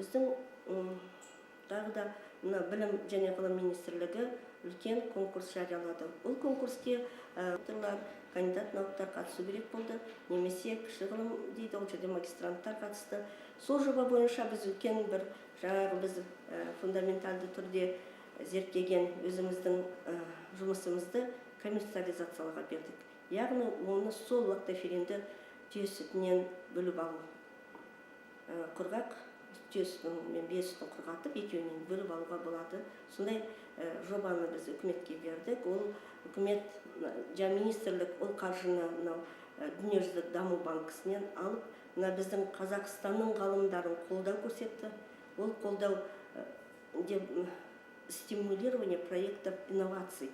біздің тағы да білім және ғылым министрлігі үлкен конкурс жариялады. Ол конкурске кандидат науктар қатысу керек болды, немесе кіші ғылым дейді, ол жерде магистранттар қатысты. Сол жоба бойынша біз үлкен бір жаңағы біз фундаменталды түрде зерттеген өзіміздің жұмысымызды коммерциализациялауға бердік. Яғни оны сол лактоферинді түйе сүтінен бөліп алу. Құрғақ түйе сүтін мен бие сүтін құрғатып, екеуінен бөліп алуға болады. Сондай жобаны біз үкіметке бердік. Ол үкімет министрлік ол қаржыны дүниежүзілік даму банкісінен алып, біздің Қазақстанның ғалымдарын қолдау көрсетті. Ол қолдау стимулирование проектов инноваций.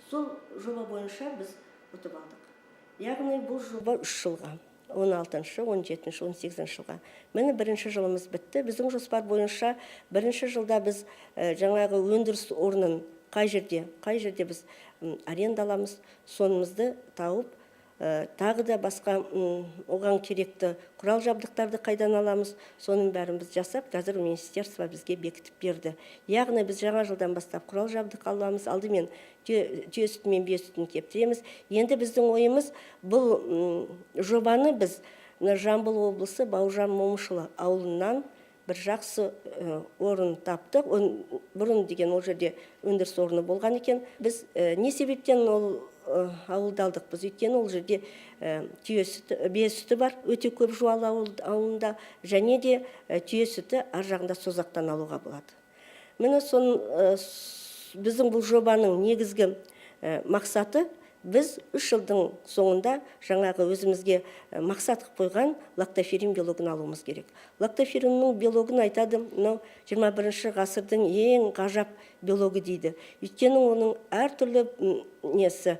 Сол жоба бойынша біз ұтып алдық. Яғни бұл жоба 3 жылға, 16-шы, 17-ші, 18-ші жылға. Мені бірінші жылымыз бітті. Біздің жоспар бойынша бірінші жылда біз жаңағы өндіріс орнын қай жерде біз арендаламыз, сонымызды тауып, тағы да басқа оған керекті құрал жабдықтарды қайдан аламыз, соның бәрін біз жасап, қазір министерство бізге бекітіп берді. Яғни біз жаңа жылдан бастап құрал жабдық аламыз, алдымен түйе сүті мен бие сүтін кептіреміз. Енді біздің ойымыз бұл жобаны біз Жамбыл облысы Бауыржан Момышұлы ауылынан бір жақсы орын таптық. Бұрын деген ол жерде өндіріс орны болған екен. Біз не себептен ол ауылды алдық? Біз өйткені ол жерде бие сүті бар, өте көп Жуалы ауылында, және де түйе сүті ар жағында Созақтан алуға болады. Міне біздің бұл жобаның негізгі мақсаты, біз 3 жылдың соңында жаңағы өзімізге мақсат қойған лактоферин биологын алуымыз керек. Лактофериннің биологын айтады, 21 ғасырдың ең ғажап биологы дейді. Өйткені оның әртүрлі несі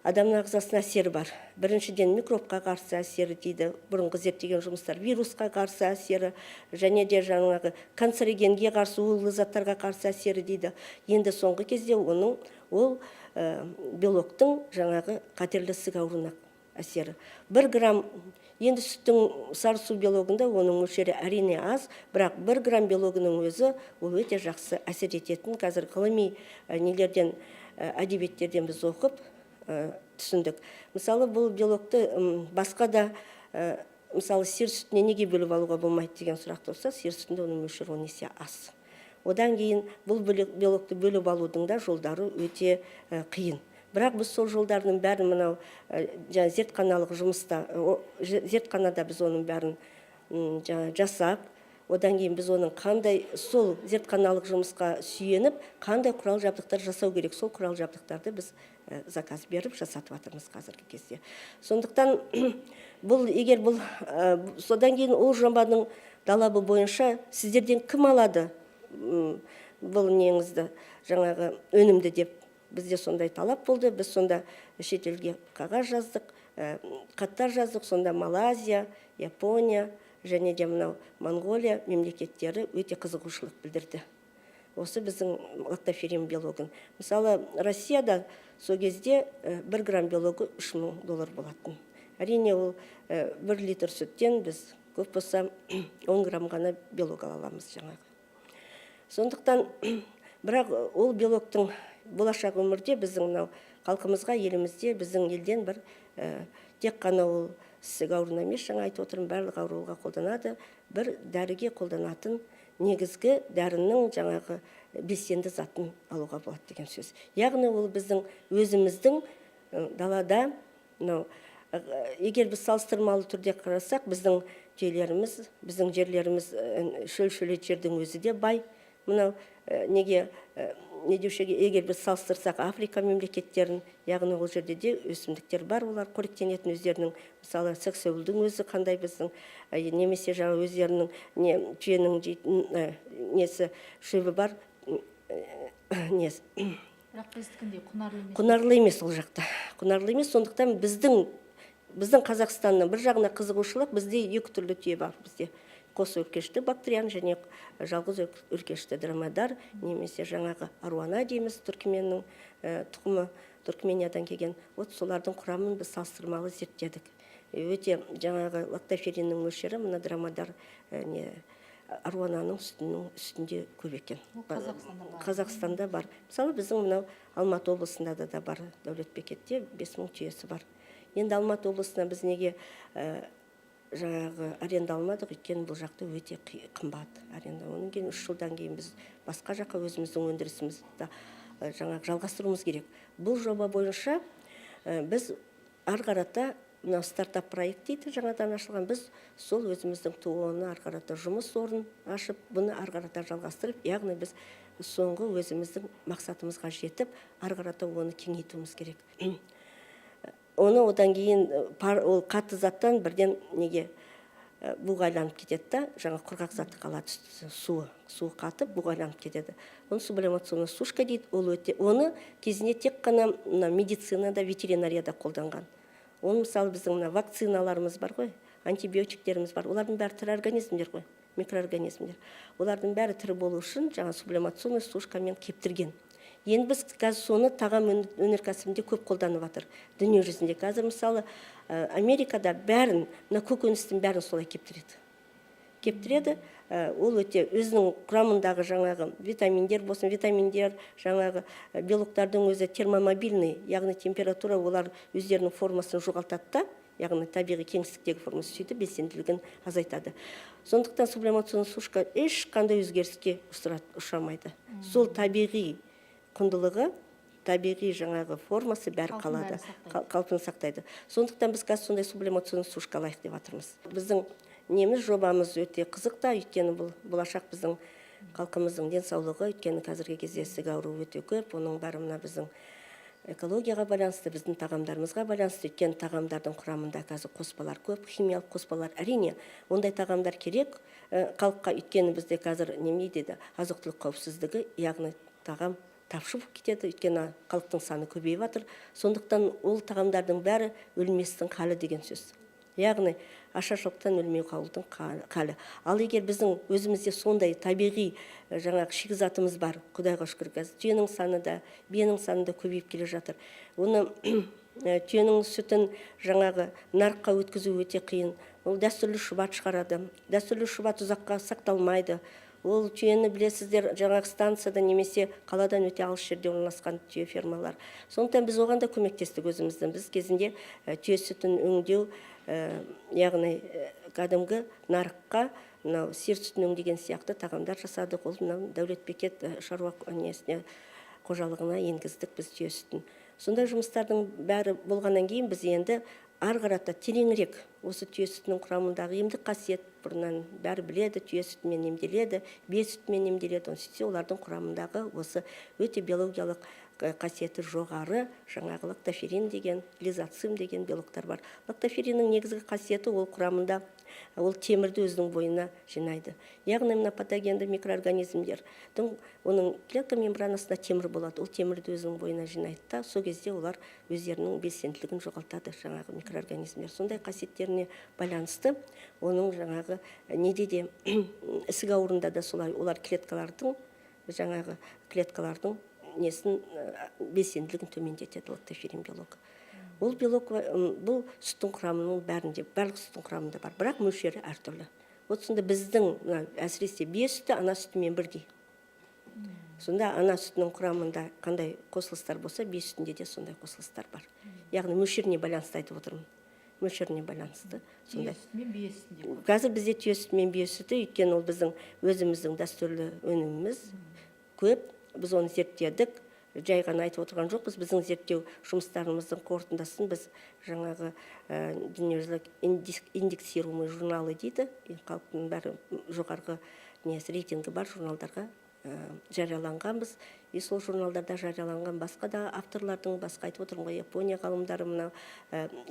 адамның ағзасына әсері бар. Біріншіден микробқа қарсы әсері дейді, бұрынғы зерттеген жұмыстар, вирусқа қарсы әсері, және де жаңағы канцерогенге қарсы, улы заттарға қарсы әсері дейді. Енді соңғы кезде ол белоктың жаңағы қатерлі ісік ауруына әсері. 1 грамм, енді сүттің сарысу белогында оның мөлшері әрине аз, бірақ 1 грамм белогының өзі ол өте жақсы әсер ететін. Қазір ғылыми нелерден, әдебиеттерден біз оқып түсіндік. Мысалы, бұл белокты басқа да, мысалы, сиыр сүтіне неге бөліп алуға болмайды деген сұрақ тұрса, сиыр сүтінде оның мөлшері 10 есе аз. Одан кейін бұл белокты бөліп алудың да жолдары өте қиын. Бірақ біз сол жолдардың бәрін мынау зертханалық жұмыста, зертханада біз оның бәрін жасап, одан кейін біз оның қандай сол зертханалық жұмысқа сүйеніп, қандай құрал жабдықтар жасау керек, сол құрал жабдықтарды біз заказ беріп жасатып жатырмыз қазіргі кезде. Сондықтан егер содан кейін ол жобаның талабы бойынша сіздерден кім алады бұл неңізді, жаңағы өнімді деп бізде сондай талап болды. Біз сонда шетелге қағаз жаздық, хаттар жаздық. Сонда Малайзия, Япония және де мынау Монғолия мемлекеттері өте қызығушылық білдірді осы біздің лактоферин биологын. Мысалы, Россияда сол кезде 1 грамм биологы $3000 болатын. Әрине, ол 1 литр сүттен біз көп болса 10 грамм ғана биолог аламыз жаңағы. Сондықтан, бірақ ол биологтың болашақ өмірде біздің халқымызға, елімізде, біздің елден бір тек қана ол ісік ауруына емес, жаңа айтып отырмын, барлық ауруға қолданады, бір дәріге қолданатын негізгі дәрінің жаңағы белсенді затын алуға болады деген сөз. Яғни ол біздің өзіміздің далада, егер біз салыстырмалы түрде қарасақ, біздің жерлеріміз, шөл-шөлейт жердің өзі де бай. Мынау неге егер біз салыстырсақ Африка мемлекеттерін, яғни ол жерде де өсімдіктер бар, олар қоректенетін өздерінің, мысалы, сексеуілдің өзі қандай біздің, немесе жаңа өздерінің түйенің жейтін несі шөбі бар, несі. Бірақ біздікіндей құнарлы емес. Құнарлы емес ол жақта. Құнарлы емес, сондықтан біздің Қазақстанның бір жағына қызығушылық, бізде 2 түрлі түйе бар бізде. Қос өркешті бактериян және жалғыз өркешті дромедар, немесе жаңағы аруана дейміз, түркіменнің тұқымы, Түркмениядан келген. Солардың құрамын біз салыстырмалы зерттедік. Өте жаңағы лактофериннің мөлшері, мына дромедар аруананың сүтінің үстінде көп екен. Ол Қазақстанда бар. Қазақстанда бар. Мысалы біздің мынау Алматы облысында да бар, Дәулетбекетте 5000 түйесі бар. Енді Алматы облысына біз неге жаңағы аренда алмадық, өйткені бұл жақта өте қымбат аренда. Оның кейін 3 жылдан кейін біз басқа жаққа өзіміздің өндірісімізді жаңағы жалғастыруымыз керек. Бұл жоба бойынша біз ары қарата мына стартап проект дейді, жаңадан ашылған, біз сол өзіміздің ТО-ны ары қарата жұмыс орнын ашып, бұны ары қарата жалғастырып, яғни біз соңғы өзіміздің мақсатымызға жетіп, ары қарата оны кеңейтуіміз керек. Оны одан кейін ол қатты заттан бірден неге бұғайланып кетеді да, жаңа құрғақ заты қалады, суы қатып бұғайланып кетеді. Оны сублимационный сушка дейді, ол өте, оны кезінде тек қана медицинада, ветеринарияда қолданған. Оны мысалы біздің вакциналарымыз бар ғой, антибиотиктеріміз бар, олардың бәрі тірі организмдер ғой, микроорганизмдер. Олардың бәрі тірі болу үшін жаңа сублимационный сушкамен кептірген. Енді біз қазір соны тағам өнеркәсібінде көп қолданып жатыр. Дүние жүзінде қазір мысалы Америкада бәрін, көкөністің бәрін солай кептіреді. Ол өте өзінің құрамындағы жаңағы витаминдер болсын, витаминдер, жаңағы белоктардың өзі термомобильный, яғни температура олар өздерінің формасын жоғалтады да, яғни табиғи кеңістіктегі формасы сөйтіп белсенділігін азайтады. Сондықтан сублимационный сушка ешқандай өзгеріске ұшырамайды. Сол табиғи құндылығы, табиғи жаңағы формасы бәрі қалады, қалпын сақтайды. Сондықтан біз қазір сондай сублимационный сушка алайық деп жатырмыз. Біздің неміз жобамыз өте қызықта, өйткені бұл болашақ біздің халқымыздың денсаулығы, өйткені қазіргі кезде ісік ауруы өте көп, оның бәрі мына біздің экологияға байланысты, біздің тағамдарымызға байланысты, өйткені тағамдардың құрамында қазір қоспалар көп, химиялық қоспалар. Әрине, ондай тағамдар керек халыққа, өйткені бізде қазір неме дейді, азық-түлік қауіпсіздігі, яғни тағам тапшы болып кетеді, өйткені халықтың саны көбейіп жатыр. Сондықтан ол тағамдардың бәрі өлместің қалы деген сөз. Яғни ашаршылықтан өлмеу қалудың қалы. Ал егер біздің өзімізде сондай табиғи жаңағы шикізатымыз бар, Құдайға шүкір, түйенің саны да, биенің саны да көбейіп келе жатыр. Оны түйенің сүтін жаңағы нарыққа өткізу өте қиын. Ол дәстүрлі шұбат шығарады. Дәстүрлі шұбат ұзаққа сақталмайды. Ол түйені білесіздер, жаңағы станцияда немесе қаладан өте алыс жерде орналасқан түйе фермалар. Сондықтан біз оған да көмектестік өзіміздің. Біз кезінде түйе сүтін өңдеу, яғни кәдімгі нарыққа сиыр сүтін өңдеген сияқты тағамдар жасадық. Ол Дәулетбекет шаруа қожалығына енгіздік біз түйе сүтін. Сондай жұмыстардың бәрі болғаннан кейін біз енді ары қарата тереңірек осы түйе сүтінің құрамындағы емдік қасиет бұрыннан бәрі біледі, түйе сүтімен емделеді, бие сүтімен емделеді. Сөйтсе олардың құрамындағы осы өте биологиялық қасиеті жоғары жаңағы лактоферин деген, лизоцим деген белоктар бар. Лактофериннің негізгі қасиеті ол құрамында ол темірді өзінің бойына жинайды. Яғни мына патогенді микроорганизмдердің оның клетка мембранасында темір болады. Ол темірді өзінің бойына жинайды да, сол кезде олар өздерінің белсенділігін жоғалтады, жаңағы микроорганизмдер. Сондай қасиеттеріне байланысты оның жаңағы неде де ісік ауруында да солай, олар клеткалардың несін белсенділігін төмендетеді лактоферин белок. Ол белок бұл сүттің құрамының бәрінде, барлық сүттің құрамында бар, бірақ мөлшері әртүрлі. Вот сонда біздің әсіресе бие сүті ана сүтімен бірдей. Сонда ана сүтінің құрамында қандай қосылыстар болса, бие сүтінде де сондай қосылыстар бар. Яғни мөлшеріне байланысты айтып отырмын. Мөлшеріне байланысты. Түйе сүті мен бие сүтінде. Қазір бізде түйе сүті мен бие сүті, өйткені ол біздің өзіміздің дәстүрлі өніміміз көп. Біз оны зерттедік, жай ғана айтып отырған жоқпыз. Біздің зерттеу жұмыстарымыздың қорытындысын біз жаңағы дүниежүзілік индексируемый журналы дейді, халықтың бәрі жоғарғы рейтингі бар журналдарға жарияланғанбыз. Сол журналдарда жарияланған басқа да авторлардың, басқа айтып отырмын ғой, Япония ғалымдары, мына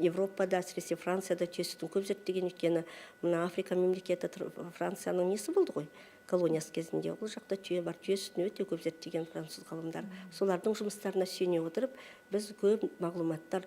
Европада, әсіресе Францияда түйе сүтін көп зерттеген, өйткені мына Африка мемлекеті Францияның несі болды ғой, колониясы кезінде. Ол жақта түйе бар, түйе сүтін өте көп зерттеген француз ғалымдар. Солардың жұмыстарына сүйене отырып, біз көп мағлұматтар